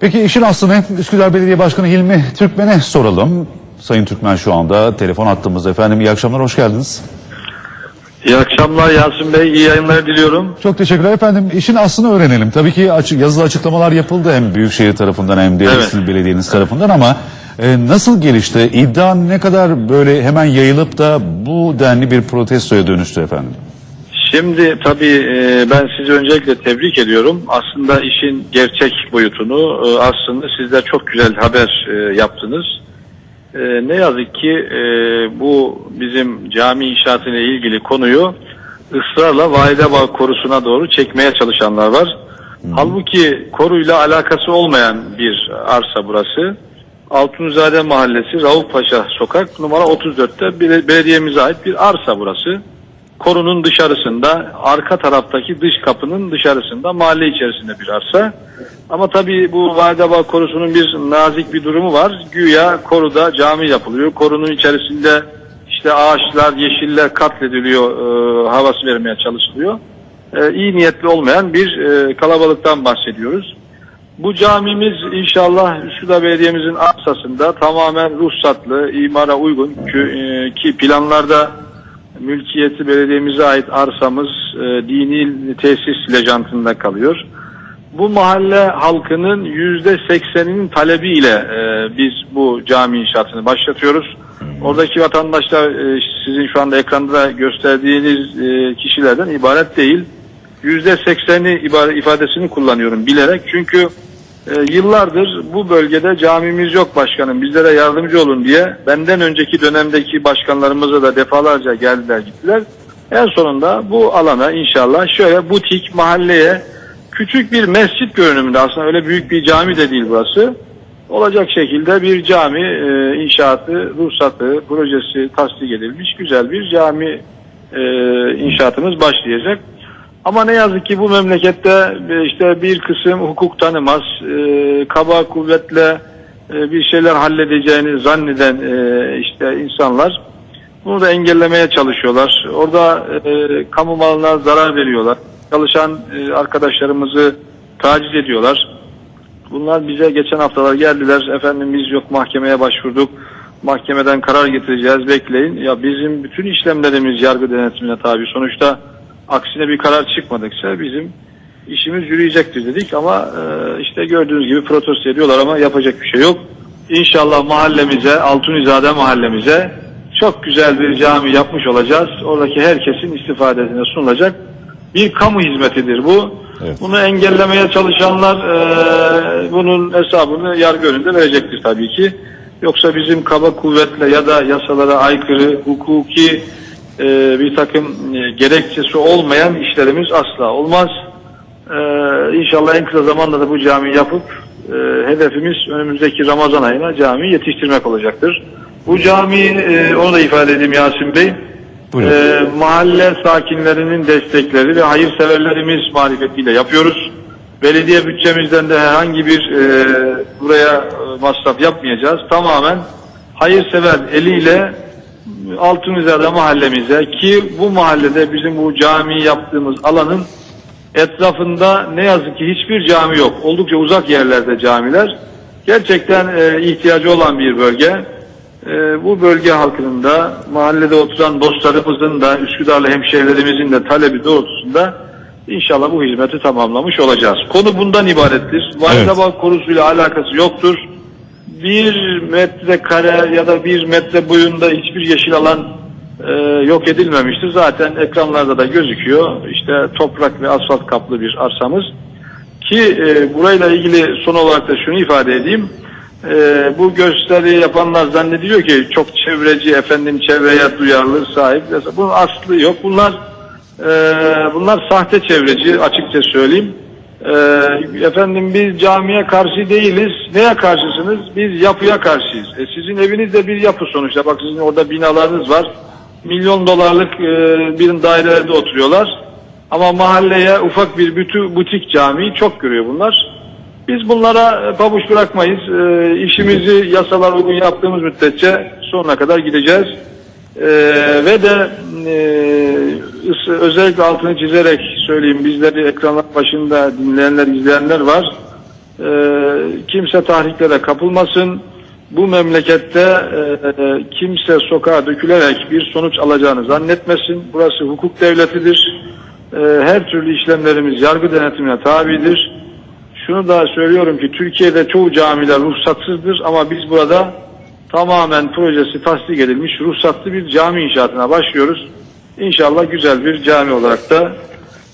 Peki işin aslını Üsküdar Belediye Başkanı Hilmi Türkmen'e soralım. Sayın Türkmen şu anda telefon attığımızda. Efendim iyi akşamlar, hoş geldiniz. İyi akşamlar Yasin Bey, iyi yayınlar diliyorum. Çok teşekkürler efendim. İşin aslını öğrenelim. Tabii ki yazılı açıklamalar yapıldı hem Büyükşehir tarafından hem de belediyeniz tarafından ama nasıl gelişti? İddia ne kadar böyle hemen yayılıp da bu denli bir protestoya dönüştü efendim? Şimdi tabii ben sizi öncelikle tebrik ediyorum. Aslında işin gerçek boyutunu aslında sizler çok güzel haber yaptınız. Ne yazık ki bu bizim cami inşaatı ile ilgili konuyu ısrarla Validebağ korusuna doğru çekmeye çalışanlar var. Halbuki koruyla alakası olmayan bir arsa burası. Altunizade Mahallesi, Raufpaşa Sokak numara 34'te belediyemize ait bir arsa burası. Korunun dışarısında, arka taraftaki dış kapının dışarısında, mahalle içerisinde bir arsa. Ama tabii bu Validebağ korusunun bir nazik bir durumu var. Güya koruda cami yapılıyor. Korunun içerisinde işte ağaçlar, yeşiller katlediliyor, havası vermeye çalışılıyor. İyi niyetli olmayan bir kalabalıktan bahsediyoruz. Bu camimiz inşallah Üsküdar Belediye'mizin arsasında tamamen ruhsatlı, imara uygun ki planlarda mülkiyeti belediyemize ait arsamız dini tesis lejantında kalıyor. Bu mahalle halkının %80'inin talebiyle biz bu cami inşaatını başlatıyoruz. Oradaki vatandaşlar sizin şu anda ekranda gösterdiğiniz kişilerden ibaret değil. %80'i ifadesini kullanıyorum bilerek çünkü yıllardır bu bölgede camimiz yok başkanım, bizlere yardımcı olun diye benden önceki dönemdeki başkanlarımıza da defalarca geldiler gittiler. En sonunda bu alana inşallah şöyle butik mahalleye küçük bir mescit görünümünde, aslında öyle büyük bir cami de değil burası, olacak şekilde bir cami inşaatı, ruhsatı, projesi tasdik edilmiş güzel bir cami inşaatımız başlayacak. Ama ne yazık ki bu memlekette işte bir kısım hukuk tanımaz, kaba kuvvetle bir şeyler halledeceğini zanneden işte insanlar bunu da engellemeye çalışıyorlar. Orada kamu malına zarar veriyorlar. Çalışan arkadaşlarımızı taciz ediyorlar. Bunlar bize geçen haftalar geldiler. Efendim biz yok mahkemeye başvurduk. Mahkemeden karar getireceğiz, bekleyin. Ya bizim bütün işlemlerimiz yargı denetimine tabi. Sonuçta aksine bir karar çıkmadıkça bizim işimiz yürüyecektir dedik ama işte gördüğünüz gibi protesto ediyorlar ama yapacak bir şey yok. İnşallah mahallemize, Altunizade mahallemize çok güzel bir cami yapmış olacağız. Oradaki herkesin istifadesine sunulacak bir kamu hizmetidir bu. Evet. Bunu engellemeye çalışanlar bunun hesabını yargı önünde verecektir tabii ki. Yoksa bizim kaba kuvvetle ya da yasalara aykırı, hukuki bir takım gerekçesi olmayan işlerimiz asla olmaz. İnşallah en kısa zamanda da bu camiyi yapıp hedefimiz önümüzdeki Ramazan ayına camiyi yetiştirmek olacaktır. Bu camiyi onu da ifade edeyim Yasin Bey. Mahalle sakinlerinin destekleri ve hayırseverlerimiz marifetiyle yapıyoruz. Belediye bütçemizden de herhangi bir buraya masraf yapmayacağız. Tamamen hayırsever eliyle Altunizade mahallemize, ki bu mahallede bizim bu camiyi yaptığımız alanın etrafında ne yazık ki hiçbir cami yok. Oldukça uzak yerlerde camiler. Gerçekten ihtiyacı olan bir bölge. Bu bölge halkının da, mahallede oturan dostlarımızın da, Üsküdarlı hemşehrilerimizin de talebi doğrultusunda inşallah bu hizmeti tamamlamış olacağız. Konu bundan ibarettir. Validebağ korusuyla alakası yoktur. 1 metrekare ya da 1 metre boyunda hiçbir yeşil alan yok edilmemiştir. Zaten ekranlarda da gözüküyor. İşte toprak ve asfalt kaplı bir arsamız. Ki burayla ilgili son olarak da şunu ifade edeyim. Bu gösteri yapanlar zannediyor ki çok çevreci, efendim çevreye duyarlı, sahip. Bunun aslı yok. Bunlar sahte çevreci, açıkça söyleyeyim. Efendim biz camiye karşı değiliz. Neye karşısınız? Biz yapıya karşıyız. Sizin eviniz de bir yapı sonuçta. Bak sizin orada binalarınız var. Milyon dolarlık bir dairede oturuyorlar. Ama mahalleye ufak bir butik camiyi çok görüyor bunlar. Biz bunlara pabuç bırakmayız. İşimizi yasalar uygun yaptığımız müddetçe sonuna kadar gideceğiz. Ve de özellikle altını çizerek söyleyeyim, bizleri ekranlar başında dinleyenler, izleyenler var. Kimse tahriklere kapılmasın. Bu memlekette kimse sokağa dökülerek bir sonuç alacağını zannetmesin. Burası hukuk devletidir. Her türlü işlemlerimiz yargı denetimine tabidir. Şunu da söylüyorum ki Türkiye'de çoğu camiler ruhsatsızdır ama biz burada tamamen projesi tasdik edilmiş ruhsatlı bir cami inşaatına başlıyoruz. İnşallah güzel bir cami olarak da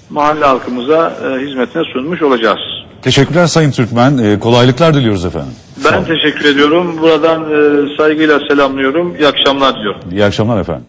mahalle halkımıza hizmetine sunmuş olacağız. Teşekkürler Sayın Türkmen. Kolaylıklar diliyoruz efendim. Ben teşekkür ediyorum. Buradan saygıyla selamlıyorum. İyi akşamlar diliyorum. İyi akşamlar efendim.